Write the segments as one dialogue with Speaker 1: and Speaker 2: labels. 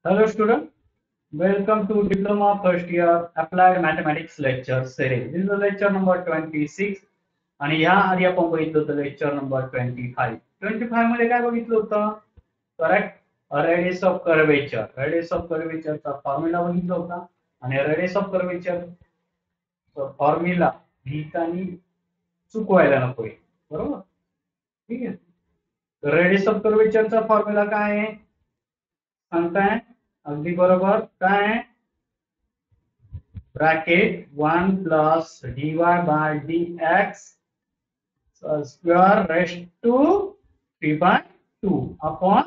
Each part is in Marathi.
Speaker 1: Hello student, welcome to Diploma First Year Applied Mathematics Lecture Series. This is the lecture number 26 आणि या आधी आपण बघितलं होतं lecture number 25. 25 मध्ये काय बघितलं होतं? Correct, radius of curvature. Radius of कर्वेचरचा फॉर्म्युला बघितला होता आणि रेडियस ऑफ कर्वेचर फॉर्म्युला लिहिताना चुकवायला नकोय, बरोबर? ठीक आहे. रेडियस ऑफ कर्वेचरचा फॉर्म्युला काय आहे सांगताय? अगदी बरोबर, काय आहे? Bracket 1 plus dy by dx square raised to 3/2 upon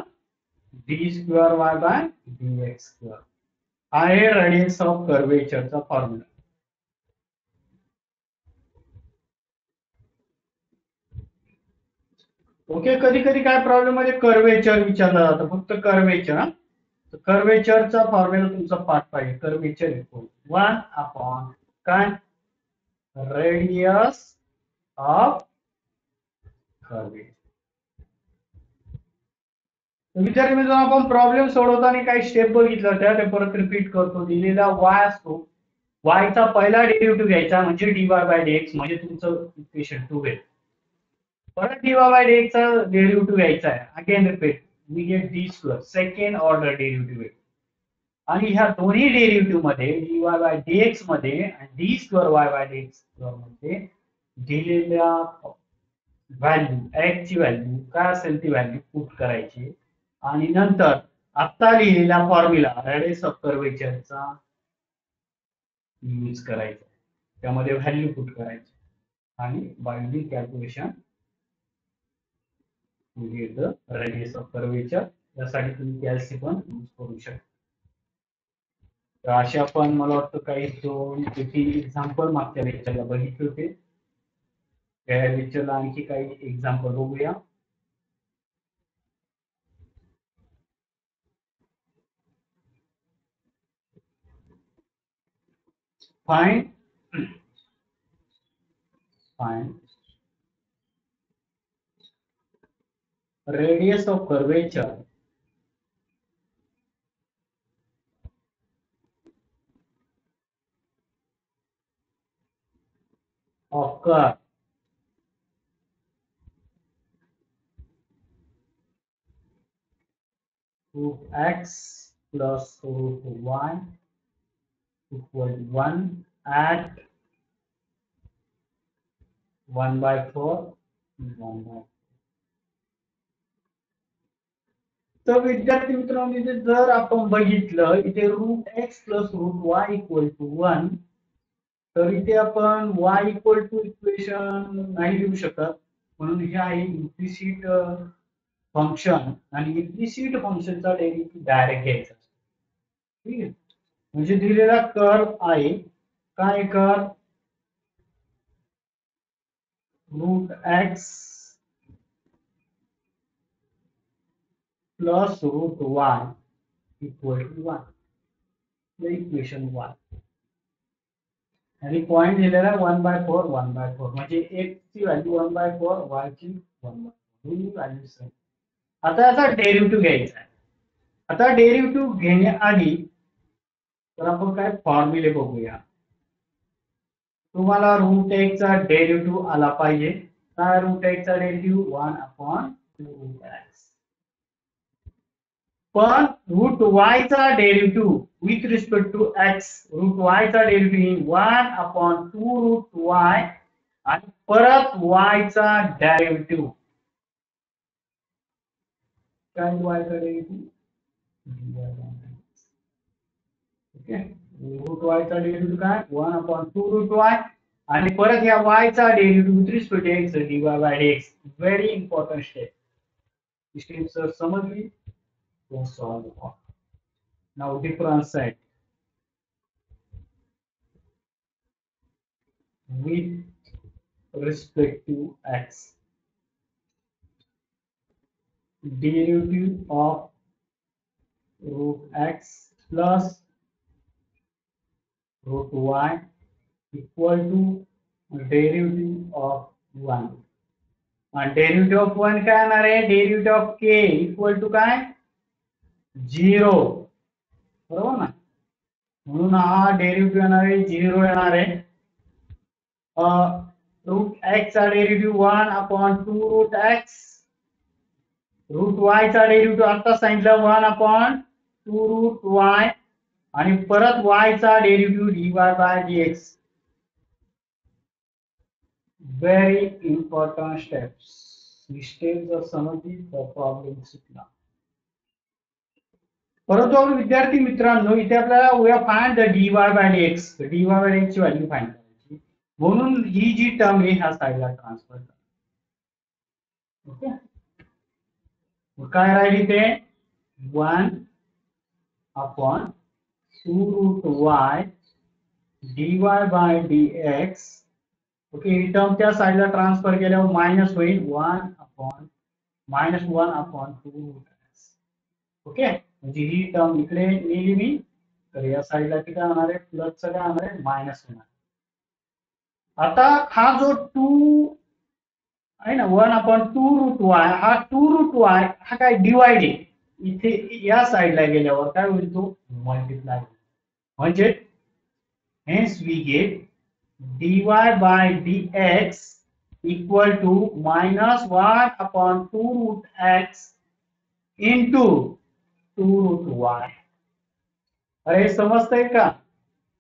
Speaker 1: d square y by dx square. हा आहे रेडियस ऑफ कर्वेचरचा फॉर्म्युला. ओके, कधी कधी काय प्रॉब्लेम मध्ये कर्वेचर विचारलं जातं, फक्त कर्वेचर. कर्वेचरचा फॉर्म्युला तुमचा पाठ पाहिजे. कर्वेचर इक्वल 1 अपॉन काय रेडियस ऑफ कर्वेचर. विद्यार्थी मित्रांनो, आपण प्रॉब्लेम सोडवताना काही स्टेप बघितलं त्या ते परत रिपीट करतो. दिलेला y असतो, y चा पहिला डेरिव्हेटिव्ह घ्यायचा म्हणजे dy बाय dx, म्हणजे तुमचं इक्वेशन 2 आहे. परत dy बाय dx चा डेरिव्हेटिव्ह घ्यायचा आहे. Again repeat, we get d square, second order derivative. आणि ह्या दोन्ही डेरिव्हेटिव्ह मध्ये dy बाय dx मध्ये आणि d square y by dx square मध्ये दिलेल्या व्हॅल्यू x ची व्हॅल्यू काय असेल ती व्हॅल्यू पुट करायची आणि नंतर आता लिहिलेला फॉर्म्युला रेडियस ऑफ कर्वेचरचा यूज करायचा, त्यामध्ये व्हॅल्यू पुट करायची आणि by calculation to get the radius of curvature. यासाठी तुम्ही कॅल्सी पण यूज करू शकता. तर असे आपण मला वाटतं काही 2-3 एक्झाम्पल मागच्या लेक्चरला बघितले होते. त्या लेक्चरला आणखी काही एक्झाम्पल बघूया. Find radius of curvature of curve root x plus root y equal to 1 at 1/4 1/4. तर विद्यार्थी मित्रांनो, इथे जर आपण बघितलं इथे root X plus root Y equal to 1, तर इथे आपण y इक्वल टू इक्वेशन नाही लिहू शकत, म्हणून हे आहे इम्प्लिसिट फंक्शन आणि इम्प्लिसिट फंक्शनचा डेरिव्हेटिव्ह डायरेक्ट घ्यायचा. ठीक आहे, म्हणजे दिलेला कर्व आहे काय, curve root X plus root Y equal to 1, equation 1 आणि पॉइंट दिलेला 1/4 1/4, म्हणजे x ची व्हॅल्यू 1/4 y ची 1/4 व्हॅल्यू. आता याचा डेरिव्हेटिव्ह घ्यायचा आहे. आता डेरिव्हेटिव्ह घेण्याआधी तर आपण काय फॉर्म्युले बघूया. तुम्हाला रूट एक्स चा डेरिव्हेटिव्ह आला पाहिजे. काय रूट एक्स चा डेरिव्हेटिव्ह 1/2 रूट एक्स. पण रूट वाय चा derivative with respect to X, root Y चा डेरिव्हेटिव्ह 1/2 रूट वाय आणि परत वाय चा डेरिव्हेटिव्ह काय वाय चा डेरिव्हेटिव्ह. ओके, रूट वाय चा डेरिव्हेटिव्ह काय 1/2 रूट वाय आणि परत या y चा derivative with respect to x dy by dx. Very important step. Step sir समजली? तो सॉल्व करा. Now differentiate with respect to x. Derivative of root x plus root y equal to derivative of 1. आणि डेरिव्हेटिव्ह ऑफ 1 काय येणार आहे, derivative of k equal to काय 0. बरोबर ना. म्हणून हा डेरिव्हेटिव्ह येणार आहे 0 येणार आहे. रूट एक्स चा derivative 1/2 root x. Root Y चा डेरिव्हेटिव्ह आता सांगितलं 1/2 रूट वाय. आणि परत वाय चा derivative dy/dx. Very important steps. ही स्टेप जर समजली तर प्रॉब्लेम सुटला. परंतु आपण विद्यार्थी मित्रांनो इथे आपल्याला we R find the dy/dx. dy/dx ची व्हॅल्यू फाइंड करायची. म्हणून ही जी टर्म आहे ह्या साईडला ट्रान्सफर करा. ओके. काय राहील इथे 1/2 रूट y dy/dx. ओके. ही टर्म त्या साईडला ट्रान्सफर केल्यावर मायनस होईल 1/-1/2 ओके. म्हणजे ही टर्म इकडे नेली मी तर या साईडला किती होणार आहे प्लसचं काय होणार आहे मायनस होणार. आता हा जो 2 आहे ना 1/2 रूट वाय हा 2 रूट वाय हा काय डिवाइड आहे. इथे या साईडला गेल्यावर काय होईल तो मल्टिप्लाय. म्हणजे hence we get dy/dx equal to -1/2 root x into 2 root y. अरे समजतंय का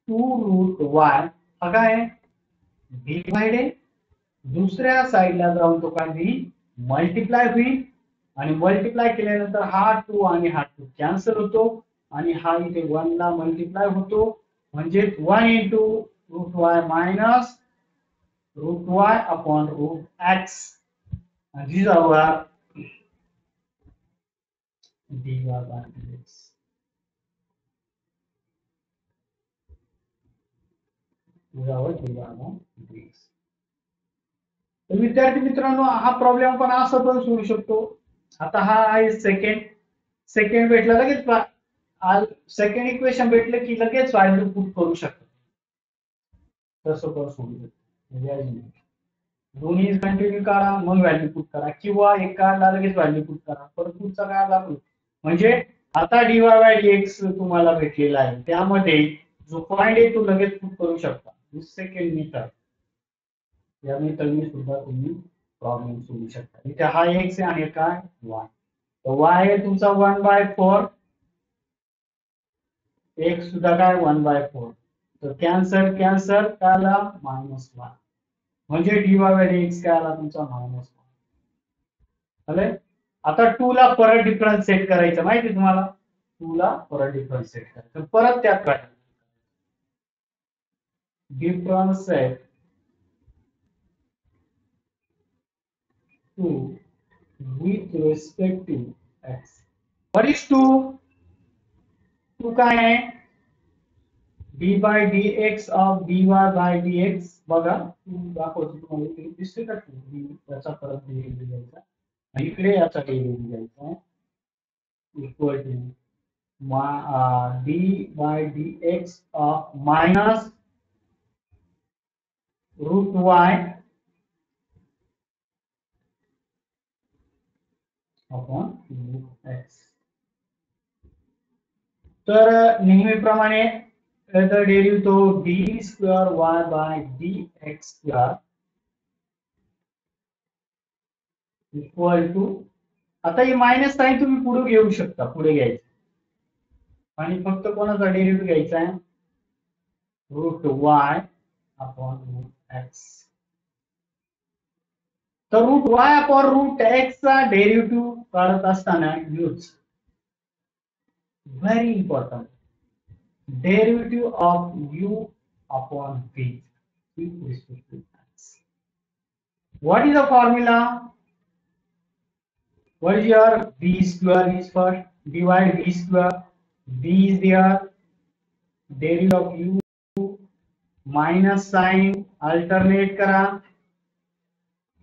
Speaker 1: 2 रूट y हा काय डिवाइड आहे. दुसऱ्या साईडला जाऊन तो काय होईल मल्टिप्लाय होईल. आणि मल्टिप्लाय केल्यानंतर हा 2 आणि हा 2 कॅन्सल होतो. आणि हा इथे 1 ला मल्टिप्लाय होतो. म्हणजे 1 into root Y minus root Y upon root X. And these are our dy/dx. तर विद्यार्थी मित्रांनो हा प्रॉब्लेम पण असं पण सोडू शकतो. आता हा आहे सेकंड भेटला लगेच सेकंड इक्वेशन भेटलं की लगेच व्हॅल्यू पुट करू शकतो. तसं पण सोडू शकतो. दोन्ही कंटिन्यू करा मग व्हॅल्यू पुट करा किंवा एक काढला लगेच व्हॅल्यू पुट करा परत पुढचा काढला म्हणजे आता dy/dx तुम्हाला भेटलेला आहे त्यामध्ये जो पॉइंट आहे तो लगेच पुट करू शकता. सेकंड मेथड या मेथडने सुद्धा तुम्ही प्रॉब्लेम सोडवू शकता. इथे हा x आहे आणि काय y. तर y आहे तुमचा 1/4. x सुद्धा काय 1/4. तर कॅन्सल काय आला -1. म्हणजे dy/dx काय आला तुमचा -1. चालेल. आता 2 ला परत डिफरन्शिएट करायचं माहिती तुम्हाला 2 ला परत डिफरन्शिएट करायचं परत त्यात काय differentiate 2 with respect to x. What is 2? 2 काय आहे d/dx of dy/dx. बघा दाखवतो तुम्हाला इथे दिसते का त्याचा परत डेरिव्हेटिव्ह घ्यायचा इकडे याचा डेरिव्हेटिव्ह घ्यायचा equal to d/dx of minus root y upon root x. तर नेहमीप्रमाणे डेरिव्हेटिव्ह d²y/dx² इक्वल टू आता ही मायनस साइन तुम्ही पुढे घेऊ शकता पुढे घ्यायचं आणि फक्त कोणाचा डेरिव्हेटिव्ह घ्यायचा आहे root y upon root x. तर root y upon root x चा डेरिव्हेटिव्ह काढत असताना use very important derivative of u upon v with respect to x. What is the formula? What is your b square is first divide b square. b is there derivative of u minus sign alternate करा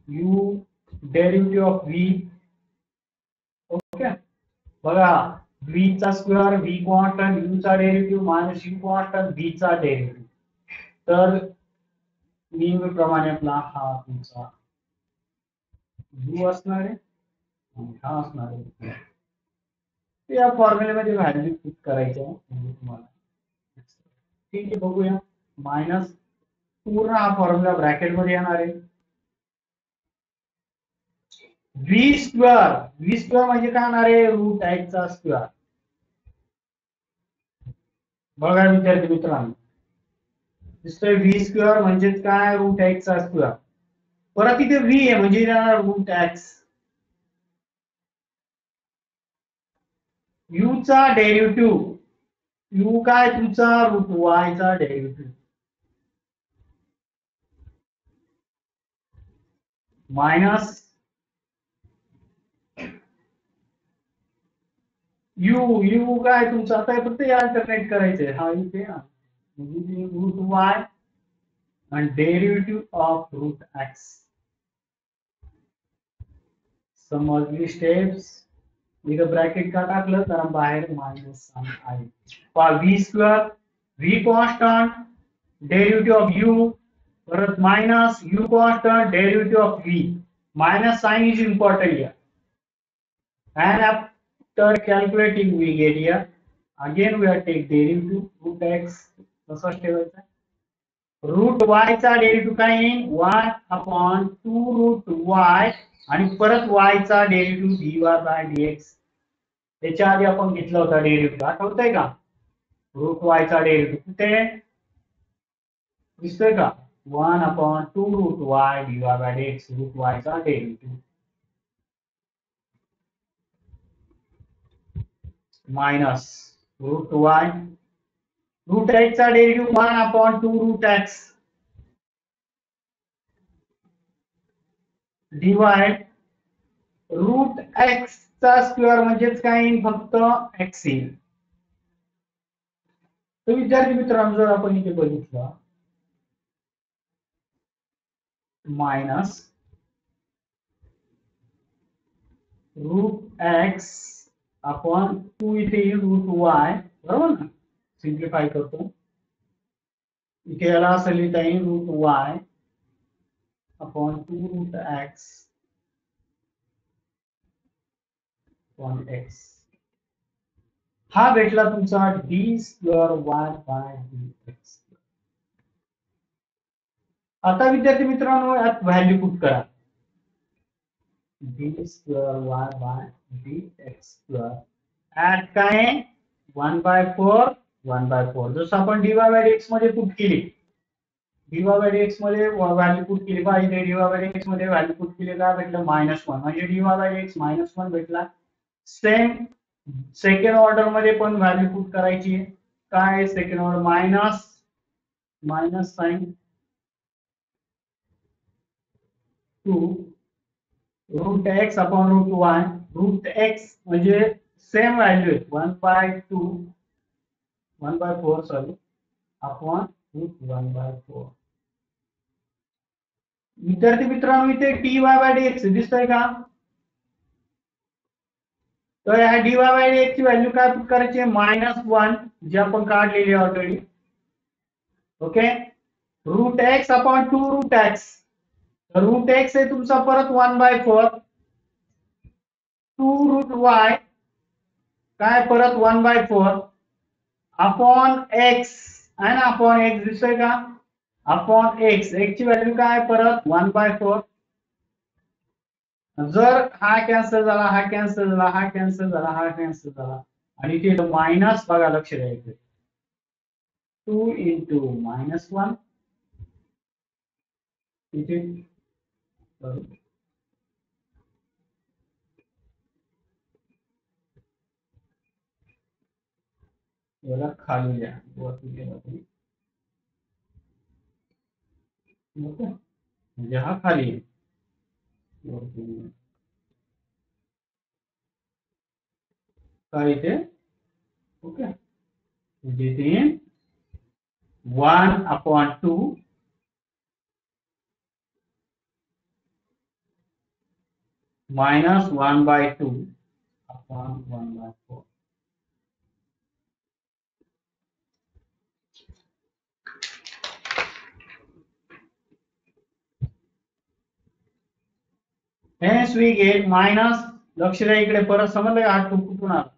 Speaker 1: u derivative of v. Okay. बघा v चा स्क्वेअर v कॉन्स्टंट u चा derivative minus u constant v चा डेरिव्हेटिव्ह. तर नेहमीप्रमाणे आपला हा तुमचा u असणार आहे आणि हा असणार आहे या फॉर्म्युलेमध्ये व्हॅल्यू पुट करायची आहे म्हणजे तुम्हाला. ठीक आहे, बघूया. मायनस पूर्ण हा फॉर्म्युला ब्रॅकेट मध्ये येणार आहे. व्ही स्क्वेअर म्हणजे काय होणार आहे? रूट एक्स चा स्क्वेअर. बघा विद्यार्थी मित्रांनो, दिसतोय व्ही स्क्वेअर म्हणजे काय? रूट एक्स चा स्क्वेअर. परत इथे व्ही आहे म्हणजे रूट एक्स. यू चा डेरिव्हेटिव्ह, यू काय तुमचा? रूट वाय चा डेरिव्हेटिव्ह मायनस यू काय तुमचं? आता फक्त अल्टरनेट करायचंय. हा इथे म्हणजे रूट वाय आणि डेरिव्हेटिव्ह ऑफ रूट एक्स. समजली स्टेप्स? इथं ब्रॅकेट का टाकलं? कारण बाहेर मायनस आहे. V square, V constant, derivative of you, परत minus U constant, derivative of V. Minus sign is important here. And after calculating, we get here. Again, we are take derivative root x. कसं ठेवायचं? रूट y चा डेरिव्हेटिव्ह काय येईल? 1 अपॉन 2 रूट y आणि परत y चा डेरिव्हेटिव्ह dy बाय dx. त्याच्या आधी आपण घेतला होता डेरिव्हेटिव्ह, आठवतंय का? रूट y चा डेरिव्हेटिव्ह कुठे दिसतोय का? 1 upon 2 root y dy by dx. Root y चा derivative minus root Y, root X चा derivative 1 upon 2 root X divide root X चा स्क्वेअर म्हणजेच काय येईल? फक्त एक्स येईल. तर विद्यार्थी मित्रांनो, जर आपण इथे बघितलं मायनस रूट एक्स अपॉन 2 इथे रूट वाय, बरोबर ना? सिंप्लिफाय करतो. इथे याला असं लिहिता येईल root Y upon 2 root x upon x. हा भेटला तुमचा d square Y by D x. आता विद्यार्थी मित्रांनो, यात व्हॅल्यू पुट करा. D square Y by D x square at काय? 1/4 1/4. जसं आपण dy बाय dx मध्ये पुट केली, dy बाय dx मध्ये व्हॅल्यू पुट केली पाहिजे. dy बाय dx मध्ये व्हॅल्यू पुट केली, काय भेटलं? -1 म्हणजे dy बाय dx -1 भेटला. सेम सेकंड ऑर्डर मध्ये पण व्हॅल्यू पुट करायची. काय second order? Minus sine 2 root x upon root Y. Root x म्हणजे सेम व्हॅल्यू आहे 1/4 सॉरी अपॉन रूट 1/4. विद्यार्थी मित्रांनो, इथे dy बाय dx दिसतंय का? तर ह्या dy बाय dx ची व्हॅल्यू काय पुट करायची? -1 जे आपण काढलेली आहे already. Okay, root x upon 2 root x. Root x आहे तुमचा परत 1/4, 2 रूट वाय काय परत 1/4 अपॉन एक्स आहे ना? अपॉन एक्स दिसतोय का? अपॉन एक्स, एक्स ची व्हॅल्यू काय परत 1/4. जर हा कॅन्सल झाला, हा कॅन्सल झाला, हा कॅन्सल झाला, हा कॅन्सल झाला आणि इथे मायनस, बघा लक्ष द्यायचं, 2 इंटू -1 इथे याला खाली द्या, वरती गेला तरी म्हणजे हा खाली आहे. काय इथे? ओके, म्हणजे इथे 1/2 -1/2 upon 1/4. Hence we get minus, लक्ष द्या इकडे, परत समजलं का? हा 2 कुठून आला?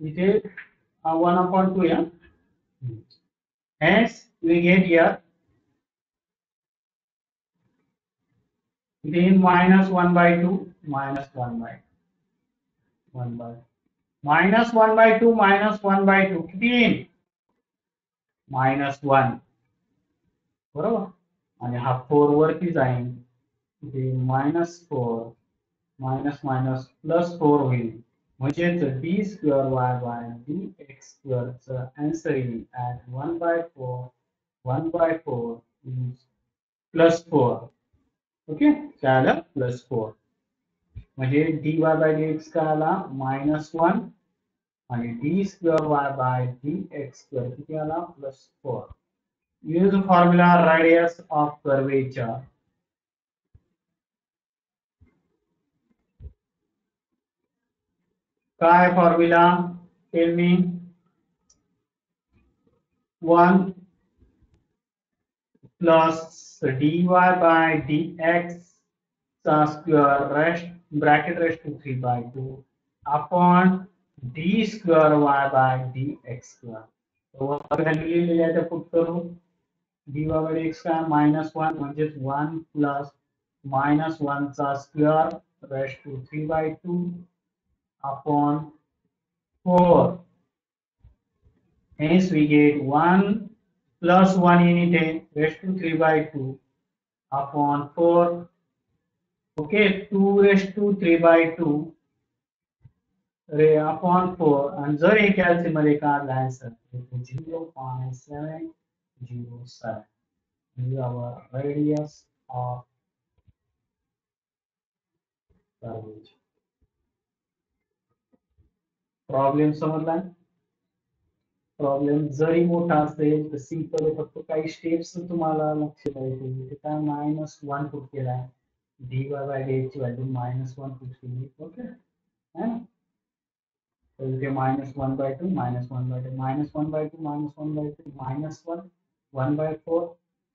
Speaker 1: इथे 1/2 या. Hence we get here then minus 1/2 minus 1 by minus 1/2 minus 1/2 किती येईल -1 बरोबर आणि हा 4 वरती जाईल ते -4 मायनस मायनस +4 होईल म्हणजेच d² y dx² चा आन्सर येईल at 1/4 is +4 ओके काय आलं +4 म्हणजे dy/dx काय आला -1 आणि d² dx² किती आला +4 use formula radius of curvature काय formula tell me 1 plus dy/dx चा square bracket raised to 3/2 upon d²y/dx². Value लिहिलेली आहे त्या पुट करू dy/dx का -1 म्हणजे 1 प्लस -1 चा square raised to 3/2 upon 4. Hence we get 1 plus 1 in it raised to 3/2 upon 4. Okay, 2 raised to 3/2 upon 4 and जर एक calcium मध्ये काढला answer 0.707 is our radius of curvature. Problem समजला प्रॉब्लेम जरी मोठा असेल तर सिंपल आहे फक्त काही स्टेप्स तुम्हाला लक्ष द्यायचे काय -1 पुट केला dy/dx ची व्हॅल्यू -1 पुट केली ओके तर इथे -1/2 -1/2 -1/2 -1 1/4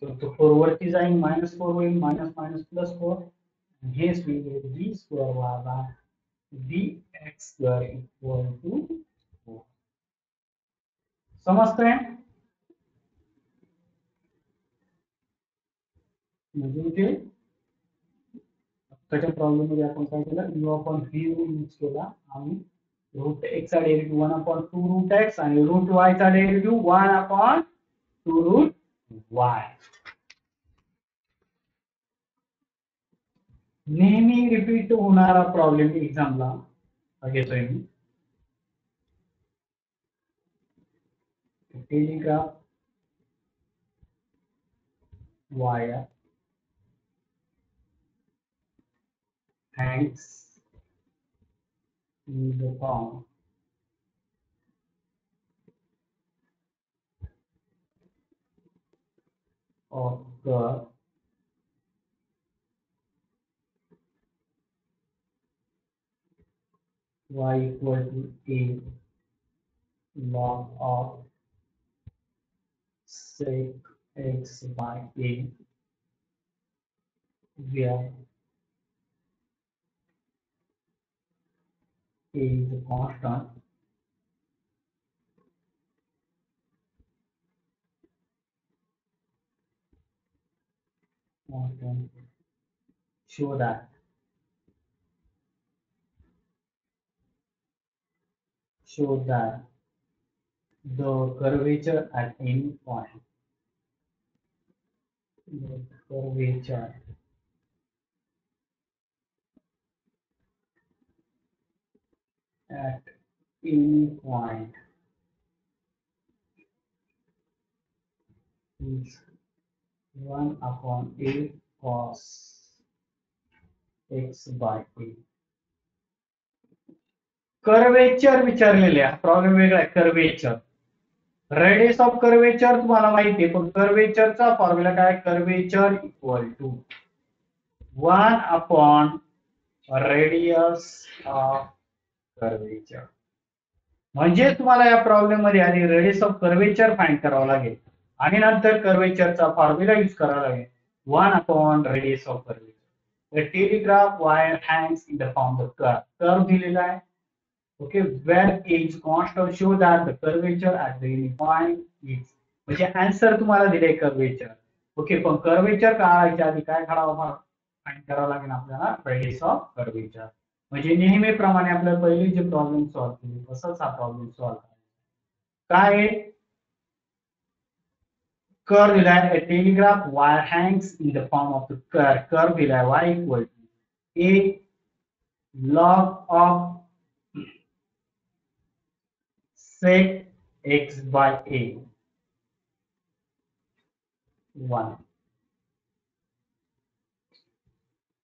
Speaker 1: तो 4 वरती जाईल -4 होईल -4 हेच we get d² dx² equal to 4 समजतंय म्हणजे इथे आताच्या प्रॉब्लेम मध्ये आपण काय केलं u/v यूज केला आणि रूट x चा डेरिव्हेटिव्ह 1/2 रूट x आणि रूट y चा डेरिव्हेटिव्ह 1/2 रूट y नेहमी रिपीट होणारा प्रॉब्लेम एक्झामला घेतोय मी telegraph wire hangs in the palm of the y equal to a log of sec x by a where a is a constant show that the curvature at any point the curvature at any point is 1/a cos x by a curvature विचारलेले आहे प्रॉब्लेम वेगळा आहे कर्वेचर रेडियस ऑफ कर्वेचर तुम्हाला माहिती आहे पण कर्वेचरचा फॉर्म्युला काय curvature equal to radius of curvature म्हणजे तुम्हाला या प्रॉब्लेम मध्ये आधी रेडियस ऑफ कर्वेचर फाइंड करावं लागेल आणि नंतर कर्वेचरचा फॉर्म्युला यूज करावा लागेल radius of curvature telegraph wire hangs in the form of curve दिलेला आहे okay, where is constant show that the curvature at the point is, म्हणजे आन्सर तुम्हाला दिले कर्वेचर. ओके, पण कर्वेचर काढायच्या आधी काय काढावं, फाइंड करावं लागेल आपल्याला रेडियस ऑफ कर्वेचर. म्हणजे नेहमीप्रमाणे आपल्याला पहिले जे प्रॉब्लेम सॉल्व्ह केले तसंच हा प्रॉब्लेम सॉल्व्ह करायचा. काय आहे, curve दिलाय, a telegraph wire hangs in the form of the curve दिलाय y equal to a log of sec x by a 1.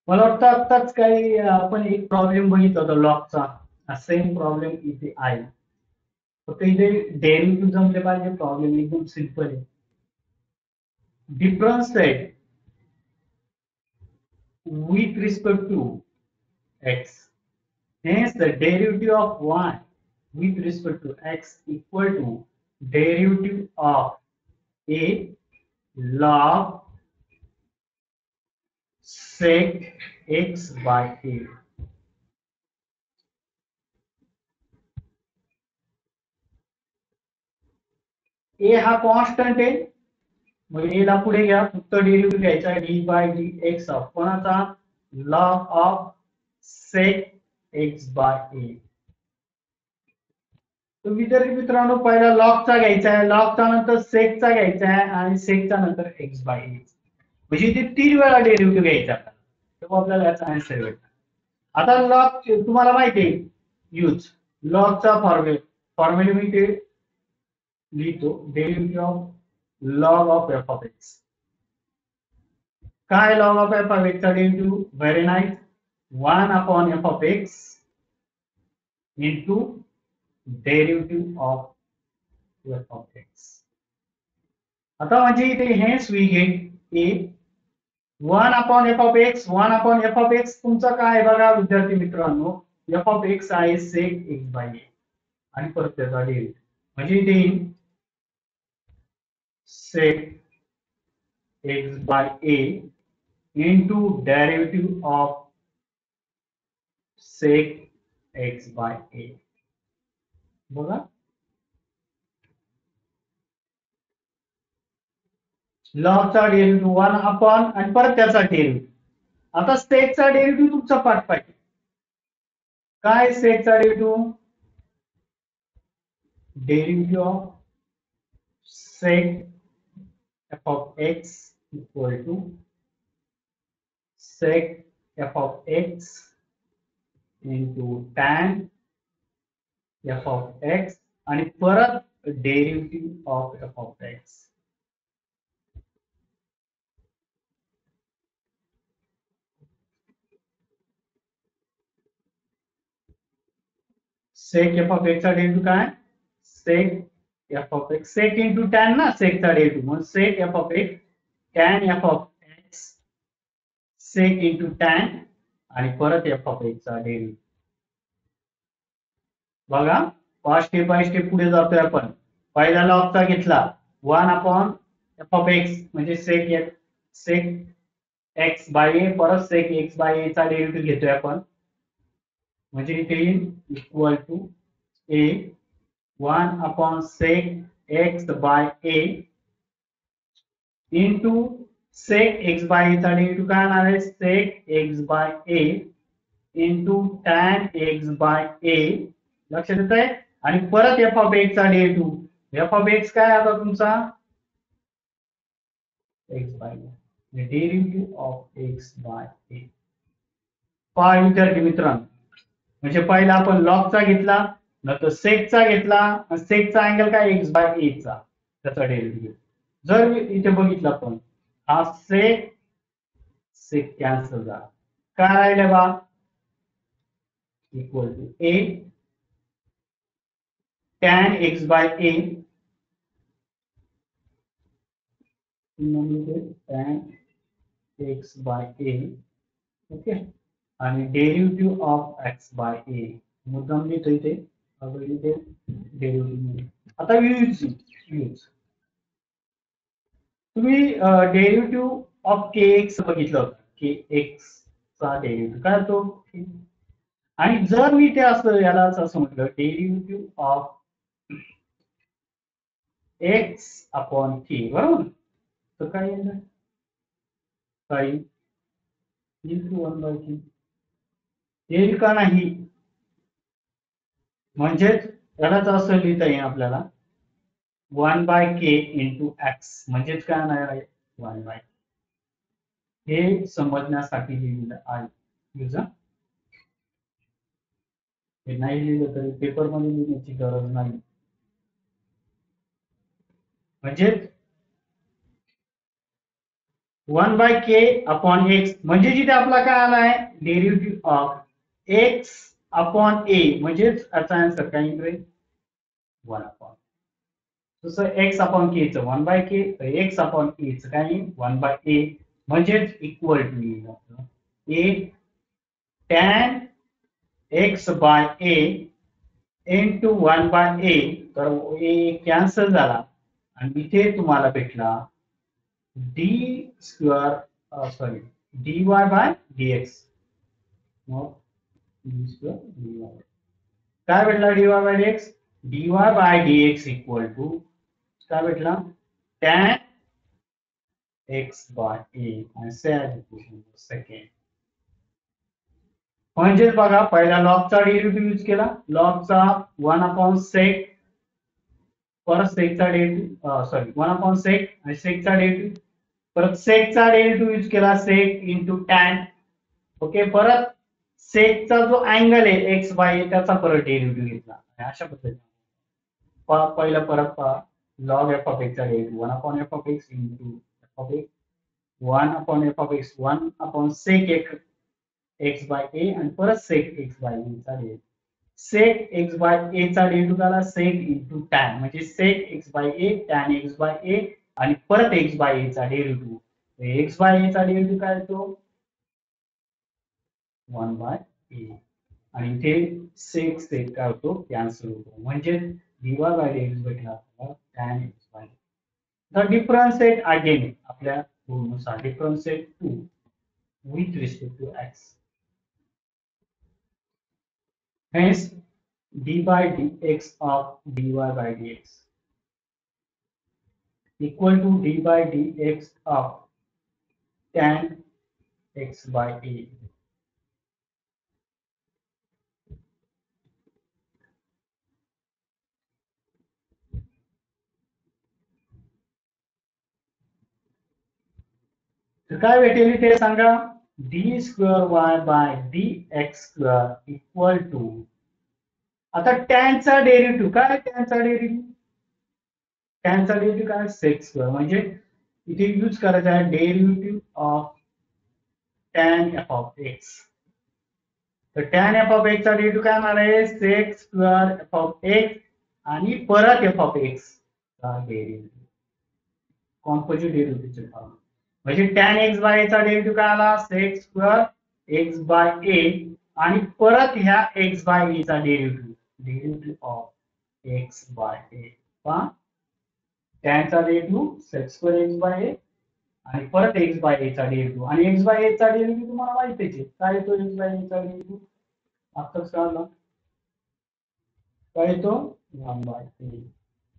Speaker 1: मला वाटतं आत्ताच काही आपण एक प्रॉब्लेम बघितला होता लॉगचा, सेम प्रॉब्लेम इथे आहे. फक्त इथे डेरिव्हेटिव्ह जमले पाहिजे. प्रॉब्लेम एकदम सिंपल आहे. Difference set with respect to x, hence the derivative of y with respect to x equal to derivative of a log sec x by a. ए हा कॉन्स्टंट आहे, मग ए ला पुढे घ्या, फक्त डेरिव्हेटिव्ह घ्यायचा आहे D by D X of कोणाचा, log of sec X by A. तर विद्यार्थी मित्रांनो, पहिला लॉगचा घ्यायचा आहे, लॉगचा नंतर सेकचा घ्यायचा आहे आणि सेकचा नंतर एक्स बाय एक्स, म्हणजे ते 3 वेळा डेरिव्हेटिव्ह घ्यायचा तेव्हा आपल्याला याचा आन्सर भेटणार. आता लॉग तुम्हाला माहिती आहे यूज, लॉगचा फॉर्म्युला मी ते लिहितो, derivative of log of F of X. काय log of F of X चा derivative, very nice, 1 upon F of X into derivative of F of X. आता म्हणजे इथे hence we get A 1 upon F of X. 1 upon F of X तुमचा काय आहे बघा विद्यार्थी मित्रांनो, एफ ऑफ एक्स आहे सेक एक्स बाय ए आणि परत त्याचा डेरिव्हेटिव्ह, म्हणजे इथे sec x by a into derivative of sec x by a. बघा, लॉगचा डेरिव्हेटिव्ह 1 अपॉन आणि परत त्याचा डेरिव्हेटिव्ह. आता सेकचा डेरिव्हेटिव्ह तुमचा पाठ पाहिजे. काय सेकचा derivative, derivative of sec f of x equal to sec f of x into tan f of x आणि परत derivative of f of x. sec f of x चा डेरिव्हेटिव्ह काय, sec f of x, sec into tan ना, sec चा डेरिव्हेटिव्ह, म्हणून sec f of x tan f of x sec into tan आणि परत f of x चा डेरिव्हेटिव्ह. बघा, स्टेप बाय स्टेप पुढे जातोय आपण. पहिला लॉगचा घेतला 1 अपॉन एफ ऑफ एक्स म्हणजे सेक एक्स बाय ए, परत सेक एक्स बाय ए चा डेरिव्हेटिव्ह घेतोय आपण, म्हणजे इथे equal to A 1 upon sec X by A into sec X by A चा डेरिव्हेटिव्ह काय येणार आहे, sec X by A into tan x by A. लक्षात येत आहे, आणि परत एफ ऑफ एक्स चा डेरिव्हेटिव्ह, एफ ऑफ एक्स काय आता तुमचा X by A, derivative of X by A. पहा विद्यार्थी मित्रांनो, म्हणजे पहिला आपण लॉगचा घेतला, नंतर सेकचा घेतला, सेकचा अँगल काय एक्स बाय ए चा, त्याचा डेरिव्हेटिव्ह. जर इथे बघितलं आपण, हा सेक सेक कॅन्सल झाला, काय राहिलं बा, equal to A tan x by a tan x by a, okay, आणि derivative of x by a मुद्दाम लिहितो इथे डेरिव्हेटिव्ह. आता यूज तुम्ही डेरिव्हेटिव्ह ऑफ kx बघितलं होतं, kx चा डेरिव्हेटिव्ह काय तो, आणि जर मी ते असं यालाच असं म्हटलं डेरिव्हेटिव्ह ऑफ एक्स अपॉन के, बरोबर, तर काय येईल? काय इंटू 1/k येईल का नाही? म्हणजेच यालाच असं लिहिता येईल आपल्याला 1/k इंटू एक्स, म्हणजेच काय नाही आहे 1/, हे समजण्यासाठी लिहिलेलं आहे. युजर हे नाही लिहिलं तरी पेपर मध्ये लिहिण्याची गरज नाही. म्हणजे 1/k अपॉन एक्स, म्हणजे जिथे आपला काय आला आहे डेरिव्हेटिव्ह ऑफ एक्स अपॉन ए, म्हणजेच याचा आन्सर काय येईल 1 अपॉन, जसं एक्स अपॉन के चं 1/k, एक्स अपॉन ए चं काय येईल 1/a, म्हणजेच इक्वल टू येईल आपलं a tan x by A into 1/a, तर ए कॅन्सल झाला आणि इथे तुम्हाला भेटला D square, sorry dy by dx, मग डी स्क्वेअर dy काय भेटला dy by dx, dy by dx equal to काय भेटला tan x बाय a, आणि सेकंड, म्हणजेच बघा पहिला लॉगचा डेरिव्हेटिव्ह यूज केला, लॉगचा 1 अपॉन सेक, परत सेकचा डेरिव्हेटिव्ह, सॉरी 1 अपॉन सेक आणि सेकचा डेरिव्हेटिव्ह, परत सेकचा डेरिव्हेटिव्ह यूज केला सेक इंटू टॅन, ओके, परत सेकचा जो अँगल आहे एक्स बाय त्याचा परत डेरिव्हेटिव्ह घेतला, अशा पद्धतीने पहिला परत पहा लॉग एफ ऑफ एक्सचा derivative 1 upon F of X into F of X 1 upon F of X 1 upon sec X by A, आणि परत सेक एक्स बाय ए चा derivative, sec X by A चा डेरिव्हेटिव्ह झाला सेक इंटू टॅन, म्हणजे sec X by A tan x by A, आणि परत एक्स बाय ए चा डेरिव्हेटिव्ह, एक्स बाय ए चा डेरिव्हेटिव्ह काय येतो 1 बाय ए, आणि इथे सेक सेक काय होतो कॅन्सल होतो, म्हणजे dy बाय dx भेटला आपल्याला tan x by, the difference set again आपल्या रूलनुसार difference set 2 with respect to x, hence d by dx of dy by dx equal to d by dx of tan x by a. तर काय भेटेल ते सांगा, d square Y by D x square equal to, आता टॅनचा डेरिव्हेटिव्ह काय, टॅनचा डेरिव्हेटिव्ह काय सेक स्क्वेअर, म्हणजे इथे यूज करायचा आहे derivative of tan F of X, तर टॅन एफ ऑफ एक्स चा डेरिव्हेटिव्ह काय होणार आहे sec square F of X आणि परत एफ ऑफ एक्स चा डेरिव्हेटिव्ह, कॉम्पोजिट डेरिव्हेटिव्हचे फॉर्म, म्हणजे टॅन एक्स बाय ए चा डेरिव्हेटिव्ह काय आला sec square X by A, आणि परत ह्या एक्स बाय ए चा derivative of X by A, पहा टॅन चा derivative sec square X by A आणि परत एक्स बाय ए चा डेरिव्हेटिव्ह, आणि एक्स बाय ए चा डेरिव्हेटिव्ह तुम्हाला माहितीच आहे काय येतो एक्स बाय ए चा डेरिव्हेटिव्ह, आताच कळलं काय येतो 1 बाय ए,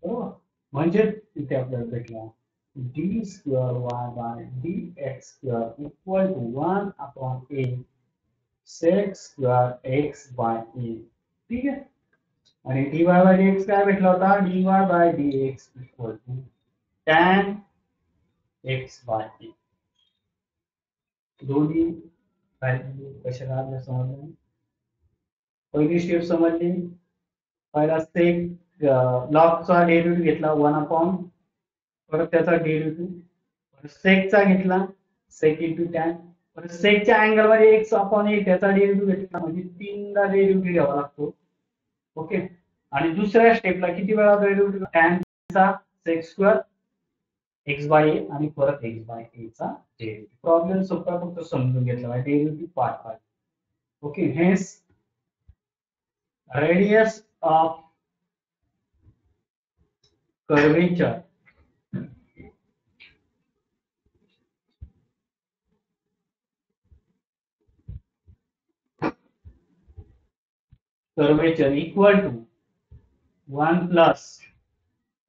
Speaker 1: बरोबर, म्हणजे इथे आपल्याला भेटला D square Y by D x square equal to 1 upon A sec square X by A, ठीक आहे, आणि D Y by D X काय भेटला होता D Y by D X equal to tan x by A, दोन्ही व्हॅल्यू कशा काढल्या समजलं, पहिली स्टेप समजली, पहिला सेक लॉगचा डेरिव्हेटिव्ह घेतला 1 अपॉन, परत त्याचा डेरिव्हेटिव्ह, परत सेकचा घेतला सेक इंटू टॅन, परत सेकच्या अँगल मध्ये एक्स अपॉन ए त्याचा डेरिव्हेटिव्ह घेतला, म्हणजे तीनदा डेरिव्हेटिव्ह घ्यावा लागतो, ओके, आणि दुसऱ्या स्टेपला किती वेळा डेरिव्हेटिव्ह टॅनचा sec square X by A आणि परत एक्स बाय ए चा डेरिव्हेटिव्ह, प्रॉब्लेम सोपा फक्त समजून घेतला आहे derivative part part, okay, hence radius of curvature curvature equal to 1 plus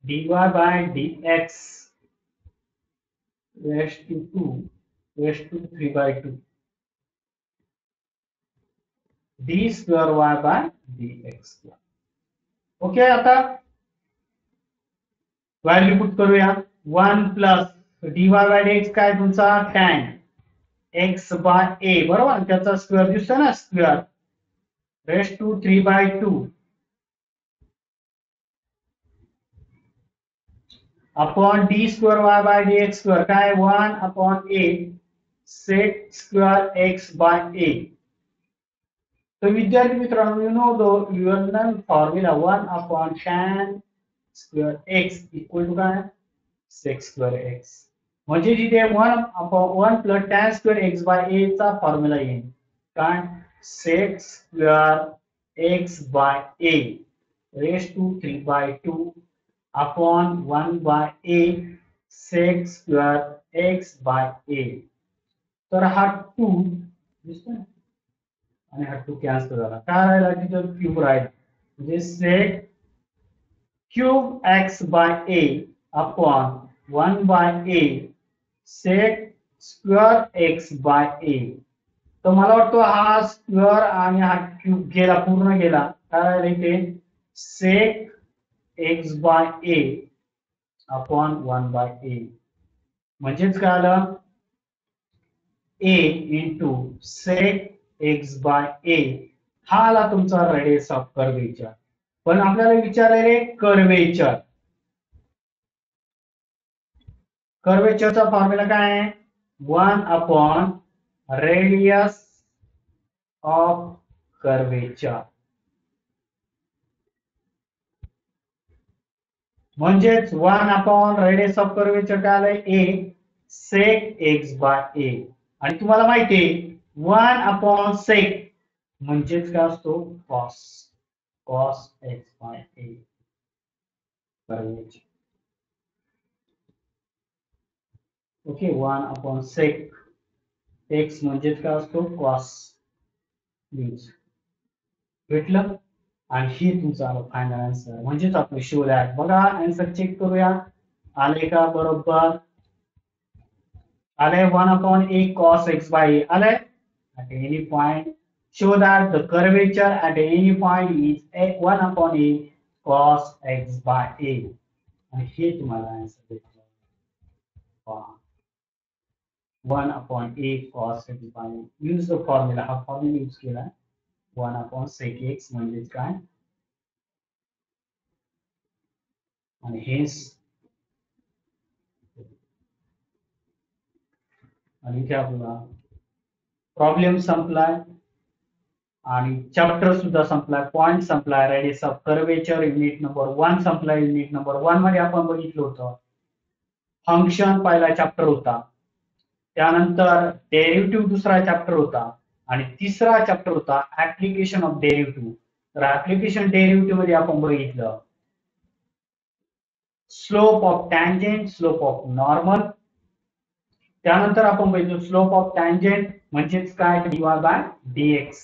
Speaker 1: dy by dx raised to 2 raised to 3 by 2 d square y by dx square. Okay, आता व्हॅल्यू पुट करूया. 1 प्लस dy by dx काय तुमचा tan x by a, बरोबर, त्याचा स्क्वेअर दिसतो ना, square raised to 3 by 2 upon D square y by dx square काय 1 upon a sec square x by a. तर विद्यार्थी मित्रांनो, you know the formula 1 upon tan square x equal to काय sec स्क्वेअर x, म्हणजे जिथे 1 upon 1 plus tan square x by a चा फॉर्म्युला येईल काय sec square x by a raised to 3 by 2 upon 1 by a sec square x by a. तर हा 2 दिसतो ना, आणि हा 2 कॅन्सल झाला, काय राहिला तिथं क्यूब राहिला, म्हणजे sec cube x by a upon 1 by a sec square x by a. तर मला वाटतं हा स्क्वेअर आणि हा क्यूब गेला, पूर्ण गेला, काय राहिलं इथे sec x by a upon 1 by a, म्हणजेच काय आलं a into sec x by a. हा आला तुमचा रेडियस ऑफ कर्वेचर. पण आपल्याला विचारलेले कर्वेचर, कर्वेचरचा फॉर्म्युला काय आहे 1 अपॉन रेडियस ऑफ कर्वेचर, म्हणजेच 1 अपॉन रेडियस ऑफ कर्वेचर काय आलंय a sec x by a. आणि तुम्हाला माहिती आहे 1 अपॉन sec म्हणजेच काय असतो cos x by a curvature. Okay, 1 upon sec x म्हणजेच काय असतो cos भेटलं. आणि ही तुमचा फायनल आन्सर, म्हणजेच आपण शो दॅट. बघा आन्सर चेक करूया, आले का बरोबर, आले 1 upon a cos x by a आले. at any point show that the curvature at any point is 1 upon a cos x by a. आणि हे तुम्हाला आन्सर भेटलं 1 upon a cos x by a. Use the formula, हा फॉर्म्युला यूज केला 1 अपॉन sec x म्हणजे काय, आणि हेच आणि इथे आपला प्रॉब्लेम संपलाय आणि चॅप्टर सुद्धा संपलाय, पॉइंट संपलाय, radius of curvature unit number 1 संपलाय. युनिट नंबर 1 मध्ये आपण बघितलं होतं फंक्शन, पहिला चॅप्टर होता, त्यानंतर डेरिव्हेटिव्ह दुसरा चॅप्टर होता, आणि तिसरा चॅप्टर होता ऍप्लिकेशन ऑफ डेरिव्हेटिव्ह. तर ऍप्लिकेशन डेरिव्हेटिव्ह मध्ये आपण बघितलं slope of tangent, slope of normal. त्यानंतर आपण बघितलं स्लोप ऑफ टँजेंट म्हणजेच काय dy बाय dx,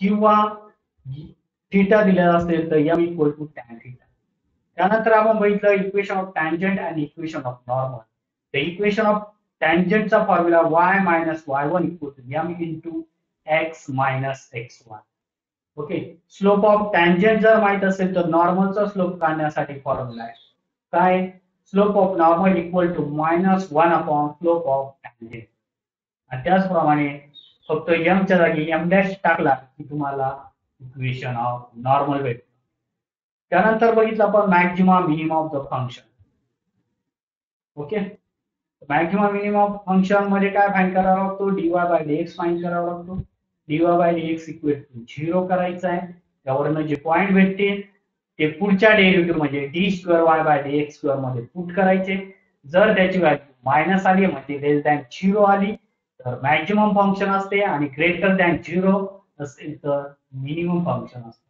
Speaker 1: किंवा थीटा दिलेला असेल तर m equal to tan theta. त्यानंतर आपण बघितलं इक्वेशन ऑफ टँजेंट आणि इक्वेशन ऑफ नॉर्मल. तर इक्वेशन ऑफ टँजेंटचा formula y minus y1 equal to m into x minus x1. Okay, slope of tangent जर माहित असेल तर नॉर्मलचा स्लोप काढण्यासाठी फॉर्म्युला आहे काय slope of normal equal to minus 1 upon slope of tangent. आणि त्याचप्रमाणे फक्त m च्या जागी m डॅश टाकला की तुम्हाला इक्वेशन ऑफ नॉर्मल भेटतो. त्यानंतर बघितलं आपण maximum minimum of the function. Okay, maximum minimum function मध्ये काय फाइंड करावा लागतो dy बाय dx फाइंड करावा लागतो. dy by dx equal to 0 करायचा आहे, त्यावरनं जे पॉइंट भेटतील ते पुढच्या डेरिव्हेटिव्ह म्हणजे d square y by dx square मध्ये पुट करायचे. जर त्याची व्हॅल्यू मायनस आली म्हणजे लेस दॅन 0 आली तर मॅक्सिमम फंक्शन असते, आणि ग्रेटर दॅन 0 असेल तर मिनिमम फंक्शन असते.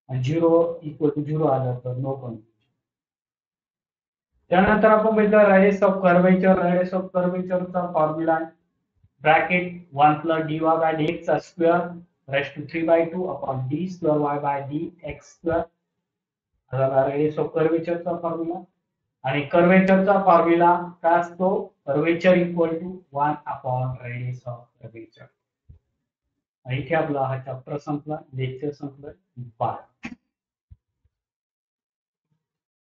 Speaker 1: आणि 0 इक्वल टू 0 आलं तर नो फंक्शन. त्यानंतर आपण बघितलं radius of curvature. Radius of कर्वेचरचा formula bracket 1 plus dy by dx चा square raised to 3/2 upon D square Y by D x square झाला रेडियस ऑफ कर्वेचरचा फॉर्म्युला. आणि कर्वेचरचा फॉर्म्युला काय असतो? Curvature equal to 1 upon radius of curvature. इथे आपला हा चॅप्टर संपला, लेक्चर संपलं. बाय.